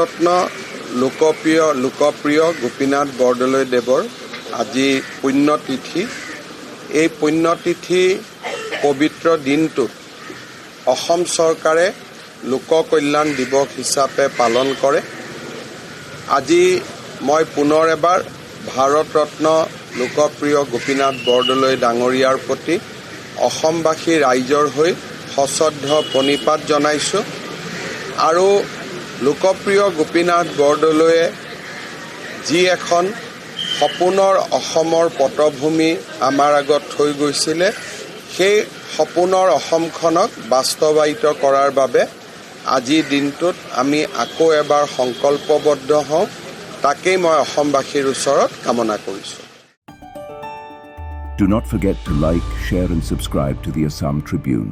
ভাৰতৰত্ন লোকপ্ৰিয় গোপীনাথ বৰদলৈদেৱৰ আজি পুণ্যতিথি। এই পুণ্যতিথি পবিত্ৰ দিনটোত অসম চৰকাৰে লোককল্যাণ দিৱস হিচাপে পালন কৰে। আজি মই পুনৰ এবাৰ ভাৰতৰত্ন লোকপ্ৰিয় গোপীনাথ বৰদলৈ ডাঙৰীয়াৰ প্ৰতি অসমবাসী ৰাইজৰ হৈ সশ্ৰদ্ধ প্ৰণিপাত জনাইছোঁ। আৰু লোকপ্ৰিয় গোপীনাথ বৰদলৈয়ে যি এখন সপোনৰ অসমৰ পটভূমি আমাৰ আগত থৈ গৈছিলে, সেই সপোনৰ অসমখনক বাস্তৱায়িত কৰাৰ বাবে আজিৰ দিনটোত আমি আকৌ এবাৰ সংকল্পবদ্ধ হওঁ, তাকেই মই অসমবাসীৰ ওচৰত কামনা কৰিছোঁ। Do not forget to like, share and subscribe to the Assam Tribune.